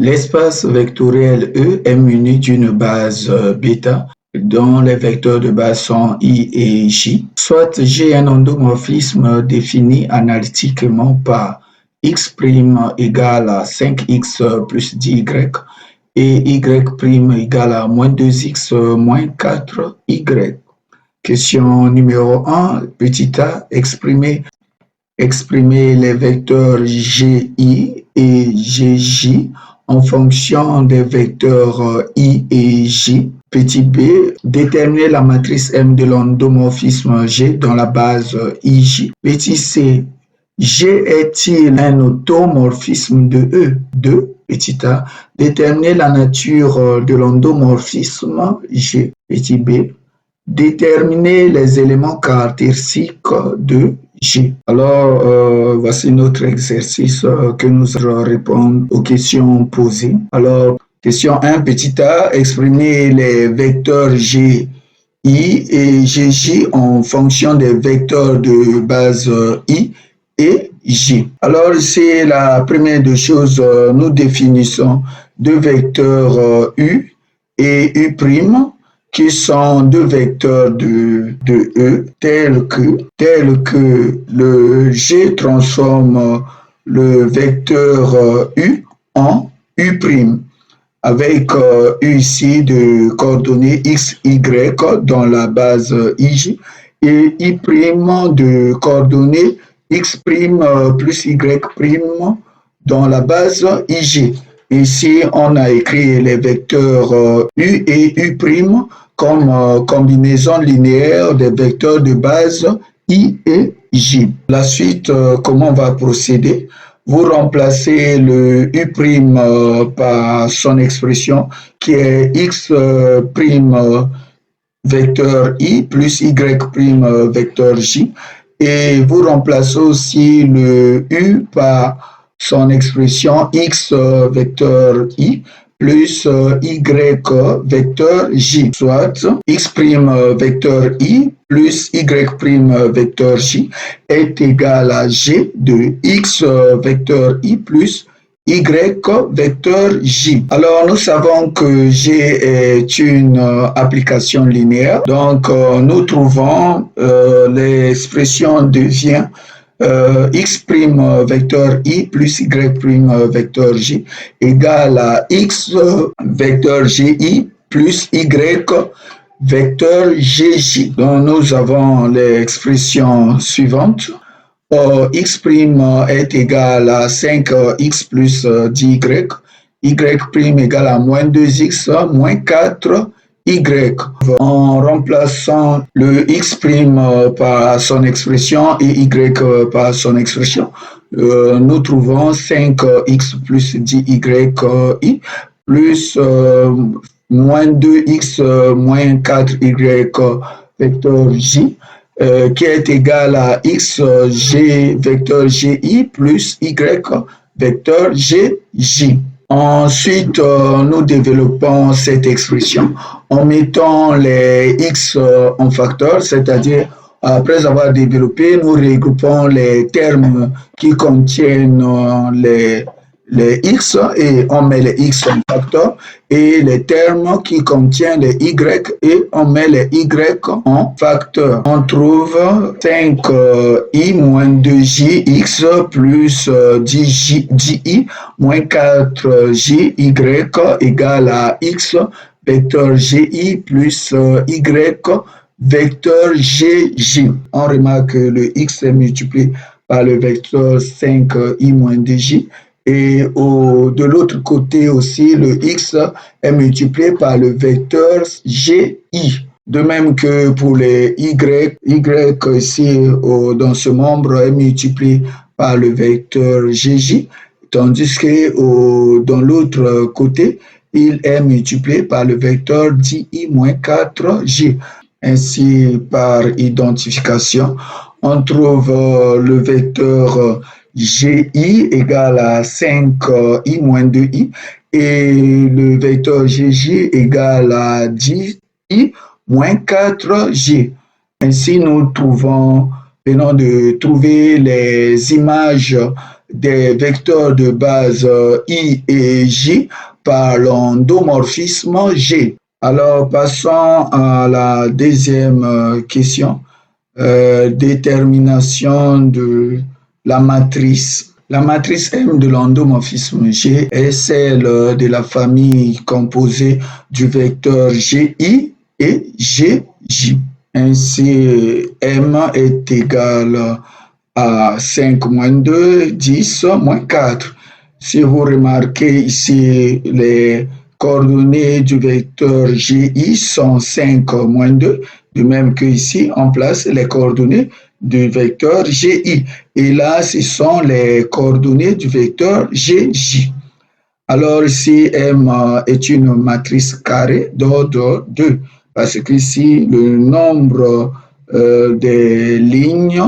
L'espace vectoriel E est muni d'une base bêta dont les vecteurs de base sont I et J. Soit G est un endomorphisme défini analytiquement par x' égale à 5x plus 10y et y' égale à moins 2x moins 4y. Question numéro 1, petit a, exprimer les vecteurs Gi et Gj en fonction des vecteurs I et J. Petit b, déterminer la matrice M de l'endomorphisme G dans la base IJ. Petit c, G est-il un automorphisme de E? 2. Petit a, déterminer la nature de l'endomorphisme G. Petit b, déterminer les éléments caractéristiques de G. Alors, voici notre exercice que nous allons répondre aux questions posées. Alors, question 1, petit a, exprimer les vecteurs G, I et Gj en fonction des vecteurs de base I et J. Alors, ici, la première des choses, nous définissons deux vecteurs U et U', qui sont deux vecteurs de E, tels que le G transforme le vecteur U en U', avec U ici de coordonnées x, y dans la base IJ et I' de coordonnées x' plus y' dans la base IJ. Ici, on a écrit les vecteurs U et U' comme combinaison linéaire des vecteurs de base I et J. La suite, comment on va procéder? Vous remplacez le U' par son expression qui est x' vecteur I plus y' vecteur J. Et vous remplacez aussi le U par son expression x vecteur I plus y vecteur J, soit x' vecteur I plus y' vecteur J est égal à G de x vecteur I plus y vecteur J. Alors, nous savons que G est une application linéaire, donc nous trouvons l'expression devient x' vecteur I plus y' vecteur J égale à x vecteur Gi plus y vecteur Gj. Donc, nous avons l'expression suivante. X' est égal à 5x plus 10y, y' égale à moins 2x moins 4y. En remplaçant le x' par son expression et y par son expression, nous trouvons 5x plus 10y plus moins 2x moins 4y vecteur J qui est égal à x g vecteur Gi plus y vecteur Gj. Ensuite, nous développons cette expression en mettant les x en facteur, c'est-à-dire après avoir développé, nous regroupons les termes qui contiennent les x et on met les x en facteur et les termes qui contiennent les y et on met les y en facteur. On trouve 5i moins 2jx plus 10ji moins 4ji égale à x vecteur gi plus y vecteur gj. On remarque que le x est multiplié par le vecteur 5i moins 2j. Et de l'autre côté aussi, le x est multiplié par le vecteur gi. De même que pour les y ici dans ce membre est multiplié par le vecteur gj, tandis que dans l'autre côté, il est multiplié par le vecteur 10i moins 4j. Ainsi, par identification, on trouve le vecteur Gi égale à 5i moins 2i et le vecteur Gj égale à 10i moins 4j. Ainsi, nous venons de trouver les images des vecteurs de base I et J par l'endomorphisme G. Alors, passons à la deuxième question. Détermination de la matrice. La matrice M de l'endomorphisme G est celle de la famille composée du vecteur GI et GJ. Ainsi, M est égal à 5 moins 2, 10 moins 4. Si vous remarquez ici, les coordonnées du vecteur GI sont 5 moins 2, de même que ici, on place les coordonnées du vecteur GI. Et là, ce sont les coordonnées du vecteur GJ. Alors ici, M est une matrice carrée d'ordre 2, parce qu'ici, le nombre des lignes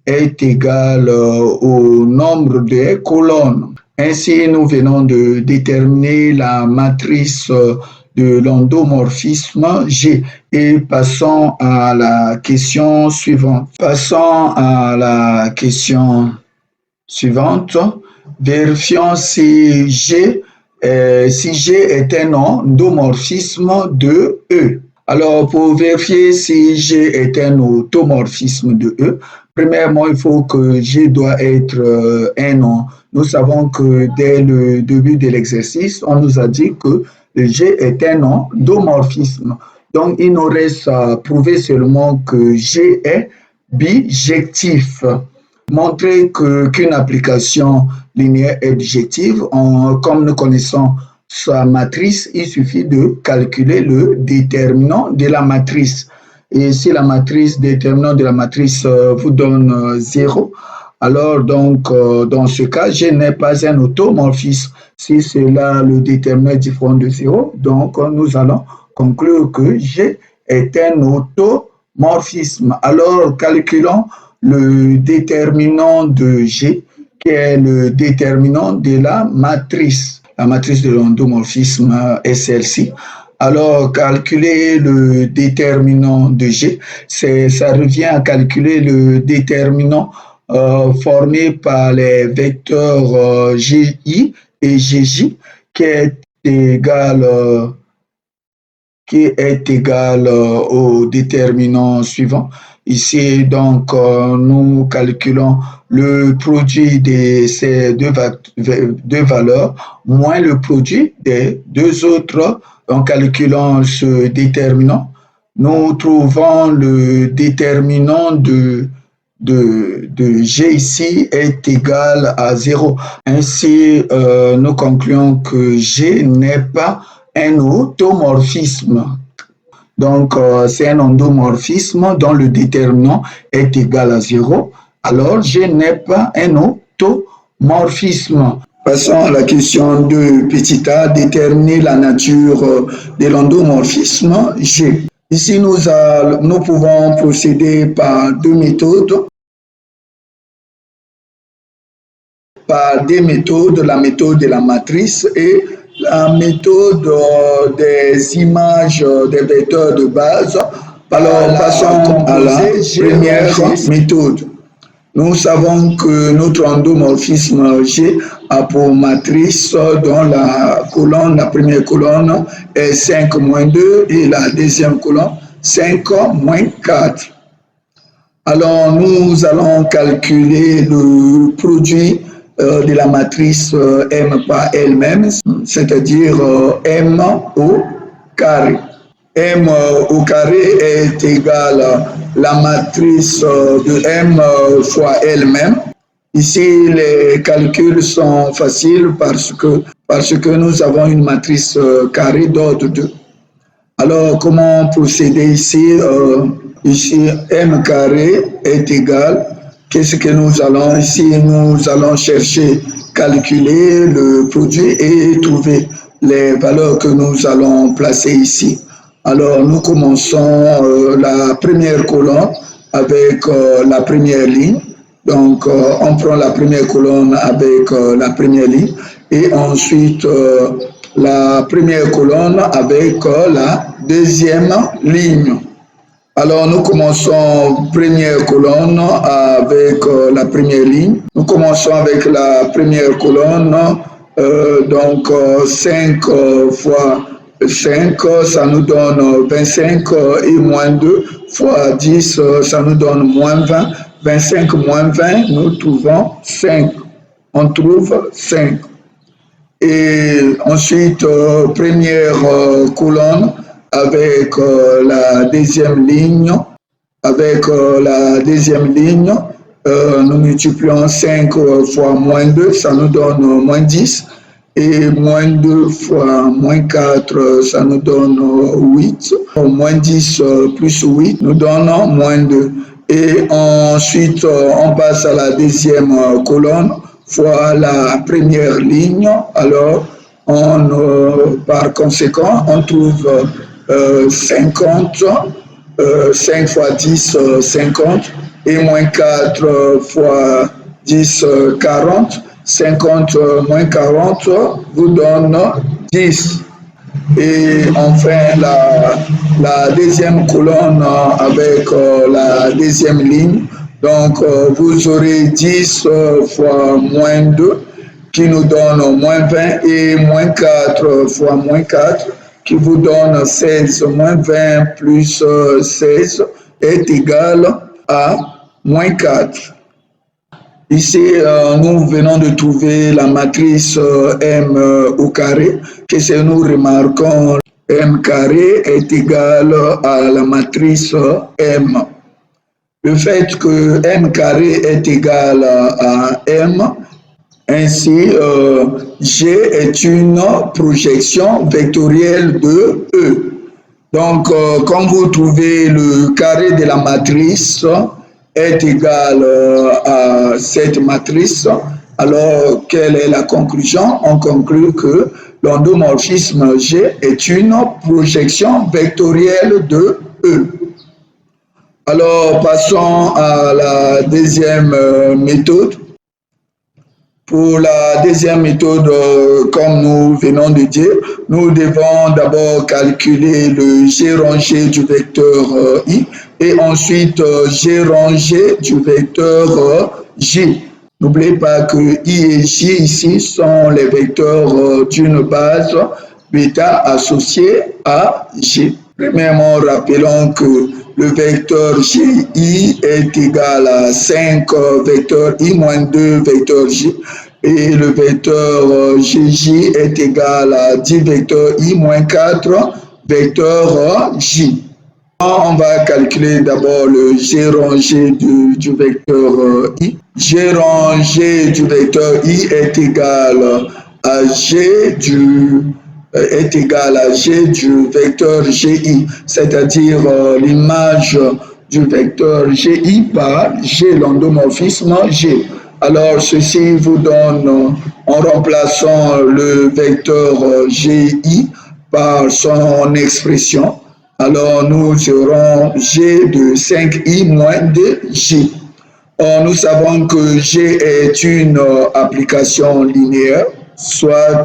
est égal au nombre des colonnes. Ainsi, nous venons de déterminer la matrice de l'endomorphisme G. Et passons à la question suivante. Passons à la question suivante. Vérifions si G est un endomorphisme de E. Alors, pour vérifier si G est un automorphisme de E, premièrement, il faut que G doit être un nom. Nous savons que dès le début de l'exercice, on nous a dit que G est un endomorphisme. Donc, il nous reste à prouver seulement que G est bijectif. Montrer qu'une application linéaire est bijective, comme nous connaissons sa matrice, il suffit de calculer le déterminant de la matrice. Et si la matrice, déterminant de la matrice vous donne 0, alors donc dans ce cas, G n'est pas un automorphisme. Si c'est là le déterminant est différent de 0, donc nous allons conclure que G est un automorphisme. Alors calculons le déterminant de G, qui est le déterminant de la matrice. La matrice de l'endomorphisme est celle-ci. Alors, calculer le déterminant de G, ça revient à calculer le déterminant formé par les vecteurs GI et GJ, qui est égal au déterminant suivant. Ici, donc, nous calculons le produit de ces deux valeurs moins le produit des deux autres. En calculant ce déterminant, nous trouvons le déterminant de G ici est égal à 0. Ainsi, nous concluons que G n'est pas un automorphisme. Donc, c'est un endomorphisme dont le déterminant est égal à 0. Alors, G n'est pas un automorphisme. Passons à la question de petit a, déterminer la nature de l'endomorphisme G. Ici, nous pouvons procéder par deux méthodes. Par des méthodes, la méthode de la matrice et la méthode des images des vecteurs de base. Alors, passons à la première méthode. Nous savons que notre endomorphisme G a pour matrice dont la première colonne est 5 moins 2 et la deuxième colonne 5 moins 4. Alors, nous allons calculer le produit de la matrice M par elle-même, c'est-à-dire M au carré. M au carré est égal à la matrice de M fois elle-même. Ici, les calculs sont faciles parce que nous avons une matrice carrée d'ordre 2. Alors, comment procéder ici? Ici, M carré est égal. Qu'est-ce que nous allons ici? Nous allons chercher, calculer le produit et trouver les valeurs que nous allons placer ici. Alors, nous commençons la première colonne avec la première ligne. Donc, on prend la première colonne avec la première ligne et ensuite la première colonne avec la deuxième ligne. Alors, nous commençons première colonne avec la première ligne. Nous commençons avec la première colonne. Donc, 5 fois 5, ça nous donne 25 et moins 2 fois 10, ça nous donne moins 20. 25 moins 20, nous trouvons 5. On trouve 5. Et ensuite, première colonne avec la deuxième ligne. Avec la deuxième ligne, nous multiplions 5 fois moins 2, ça nous donne moins 10. Et moins 2 fois moins 4, ça nous donne 8. Moins 10 plus 8 nous donne moins 2. Et ensuite, on passe à la deuxième colonne fois la première ligne. Alors, par conséquent, on trouve 50, 5 fois 10, 50, et moins 4 fois 10, 40. 50 moins 40 vous donne 10. Et enfin, la deuxième colonne avec la deuxième ligne. Donc, vous aurez 10 fois moins 2 qui nous donne moins 20 et moins 4 fois moins 4 qui vous donne 16. Moins 20 plus 16 est égal à moins 4. Ici, nous venons de trouver la matrice M au carré, que nous remarquons M carré est égal à la matrice M. Le fait que M carré est égal à M, ainsi G est une projection vectorielle de E. Donc, quand vous trouvez le carré de la matrice est égal à cette matrice, alors quelle est la conclusion? On conclut que l'endomorphisme G est une projection vectorielle de E. Alors, passons à la deuxième méthode. Pour la deuxième méthode, comme nous venons de dire, nous devons d'abord calculer le G rangé du vecteur I et ensuite G rangé du vecteur J. N'oubliez pas que I et J ici sont les vecteurs d'une base bêta associée à J. Premièrement, rappelons que le vecteur GI est égal à 5 vecteurs I moins 2 vecteurs J et le vecteur GJ est égal à 10 vecteurs I moins 4 vecteurs J. On va calculer d'abord le G rangé du vecteur I. G rangé du vecteur I est égal à G du vecteur GI, c'est-à-dire l'image du vecteur GI par G, l'endomorphisme G. Alors, ceci vous donne, en remplaçant le vecteur GI par son expression, alors nous aurons G de 5I moins 2J. Or, nous savons que G est une application linéaire, soit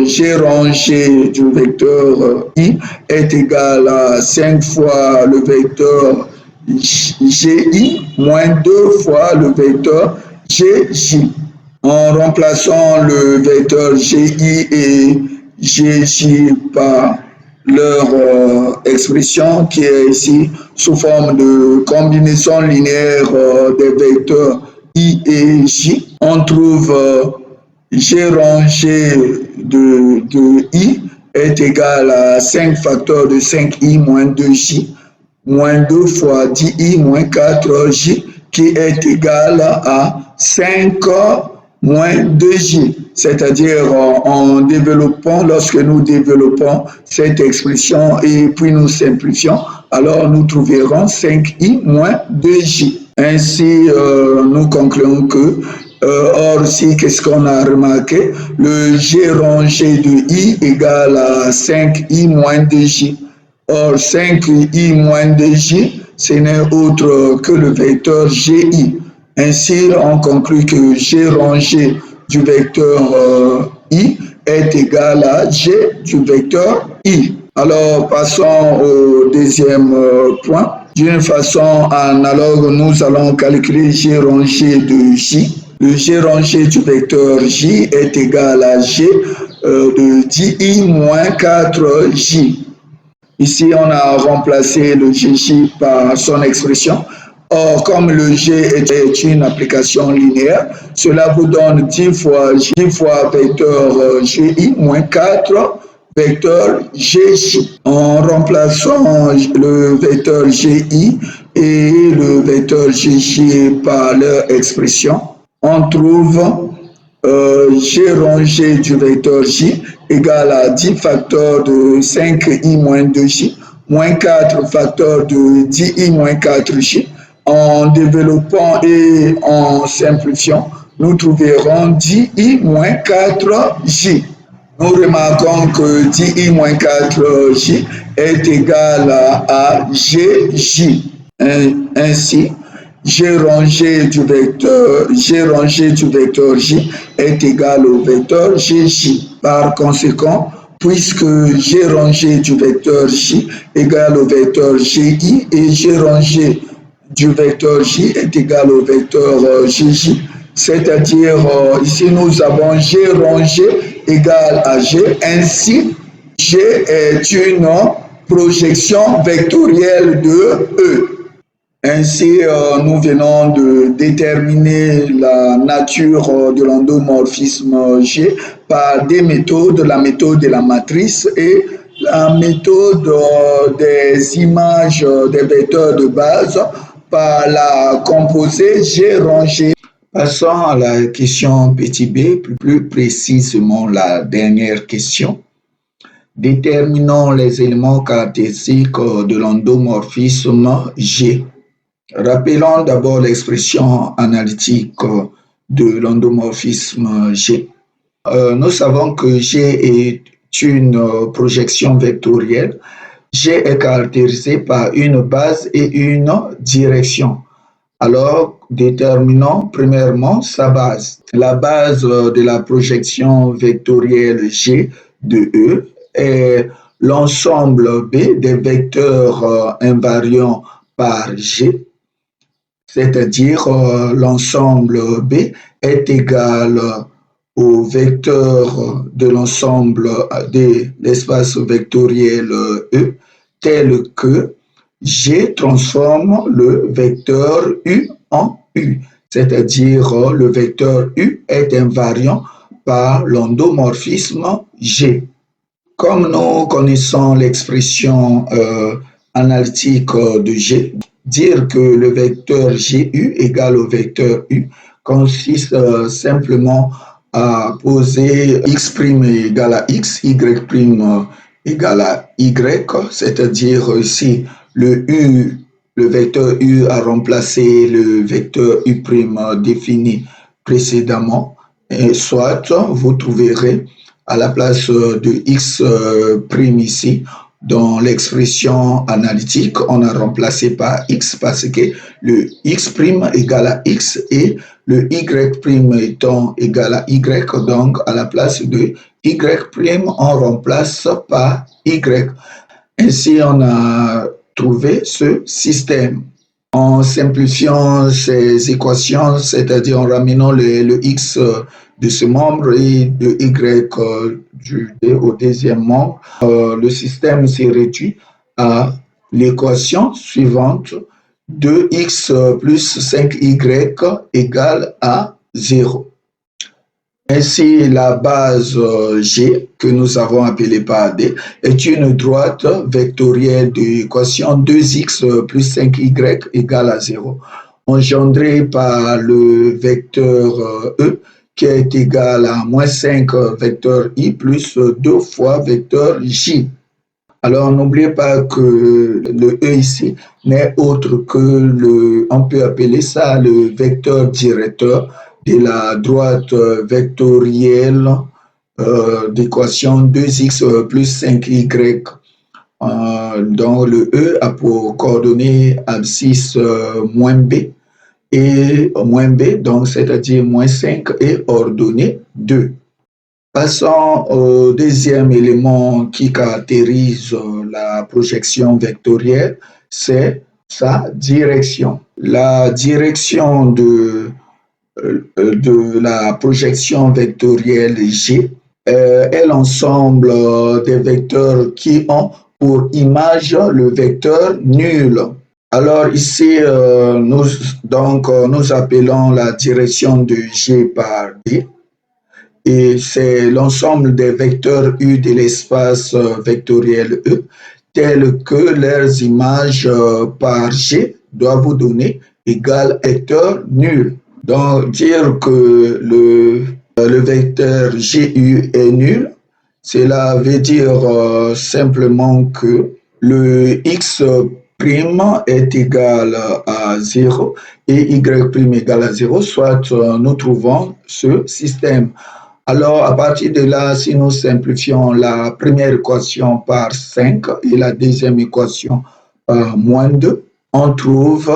G rangé du vecteur I est égal à 5 fois le vecteur GI moins 2 fois le vecteur GJ. En remplaçant le vecteur GI et GJ par leur expression qui est ici sous forme de combinaison linéaire des vecteurs I et J, on trouve G rangé de I est égal à 5 facteurs de 5I moins 2J moins 2 fois 10I moins 4J qui est égal à 5 moins 2J. C'est-à-dire en développant, lorsque nous développons cette expression et puis nous simplifions, alors nous trouverons 5I moins 2J. Ainsi, nous concluons que or, ici, qu'est-ce qu'on a remarqué? Le G rangé de I égale à 5I moins 2J. Or, 5I moins 2J, ce n'est autre que le vecteur GI. Ainsi, on conclut que G rangé du vecteur I est égal à G du vecteur I. Alors, passons au deuxième point. D'une façon analogue, nous allons calculer G rangé de J. Le G rangé du vecteur J est égal à G de 10i moins 4J. Ici, on a remplacé le GJ par son expression. Or, comme le G est une application linéaire, cela vous donne 10 fois J fois vecteur GI moins 4 vecteur GJ. En remplaçant le vecteur GI et le vecteur GJ par leur expression, on trouve G rangé du vecteur J égale à 10 facteurs de 5i moins 2j moins 4 facteurs de 10i moins 4j. En développant et en simplifiant, nous trouverons 10i moins 4j. Nous remarquons que 10i moins 4j est égal à gj. Ainsi, G rangé du vecteur J est égal au vecteur GJ. Par conséquent, puisque G rangé du vecteur J égale au vecteur GI et G rangé du vecteur J est égal au vecteur GJ, c'est-à-dire ici nous avons G rangé égal à G, ainsi G est une projection vectorielle de E. Ainsi, nous venons de déterminer la nature de l'endomorphisme G par des méthodes, la méthode de la matrice et la méthode des images des vecteurs de base par la composée G rangée. Passons à la question petit b, plus précisément la dernière question. Déterminons les éléments caractéristiques de l'endomorphisme G. Rappelons d'abord l'expression analytique de l'endomorphisme G. Nous savons que G est une projection vectorielle. G est caractérisé par une base et une direction. Alors, déterminons premièrement sa base. La base de la projection vectorielle G de E est l'ensemble B des vecteurs invariants par G, c'est-à-dire l'ensemble B est égal au vecteur de l'ensemble de l'espace vectoriel E, tel que G transforme le vecteur U en U, c'est-à-dire le vecteur U est invariant par l'endomorphisme G. Comme nous connaissons l'expression analytique de G, dire que le vecteur GU égale au vecteur U consiste simplement à poser x' égale à x, y' égale à y, c'est-à-dire ici le vecteur U a remplacé le vecteur U' défini précédemment, et soit vous trouverez à la place de x' ici, dans l'expression analytique, on a remplacé par x parce que le x' égale à x et le y' étant égal à y, donc à la place de y', on remplace par y. Ainsi, on a trouvé ce système. En simplifiant ces équations, c'est-à-dire en ramenant le x de ce membre et de y au deuxième membre, le système s'est réduit à l'équation suivante: 2x plus 5y égale à 0. Ainsi, la base G, que nous avons appelée par D, est une droite vectorielle de l'équation 2x plus 5y égale à 0, engendrée par le vecteur E, qui est égal à moins 5 vecteur I plus 2 fois vecteur J. Alors, n'oubliez pas que le E ici n'est autre que on peut appeler ça le vecteur directeur de la droite vectorielle d'équation 2x plus 5y, dont le E a pour coordonnée abscisse moins b, et moins b, donc c'est-à-dire moins 5 et ordonnée 2. Passons au deuxième élément qui caractérise la projection vectorielle, c'est sa direction. La direction de la projection vectorielle G est l'ensemble des vecteurs qui ont pour image le vecteur nul. Alors ici, nous appelons la direction de G par D et c'est l'ensemble des vecteurs U de l'espace vectoriel E tels que leurs images par G doivent vous donner égal vecteur nul. Donc dire que le vecteur GU est nul, cela veut dire simplement que le X prime est égal à 0 et Y prime égal à 0, soit nous trouvons ce système. Alors, à partir de là, si nous simplifions la première équation par 5 et la deuxième équation par moins 2, on trouve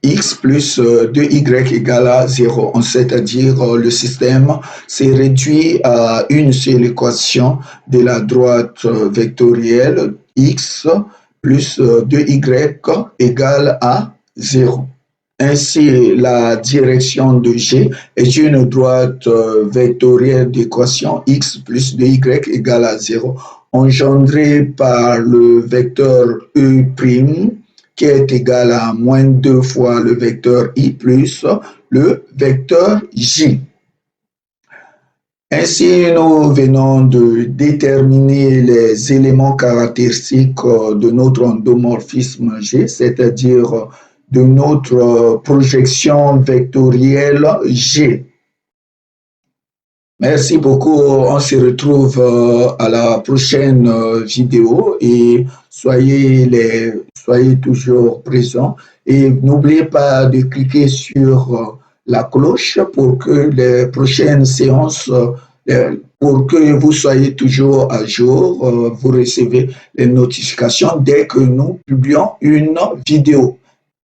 x plus 2y égale à 0, c'est-à-dire le système s'est réduit à une seule équation de la droite vectorielle x plus 2y égale à 0. Ainsi, la direction de G est une droite vectorielle d'équation x plus 2y égale à 0, engendrée par le vecteur E' qui est égal à moins 2 fois le vecteur I plus le vecteur J. Ainsi, nous venons de déterminer les éléments caractéristiques de notre endomorphisme G, c'est-à-dire de notre projection vectorielle G. Merci beaucoup. On se retrouve à la prochaine vidéo et soyez toujours présents. Et n'oubliez pas de cliquer sur la cloche pour que les prochaines séances, pour que vous soyez toujours à jour, vous recevez les notifications dès que nous publions une vidéo.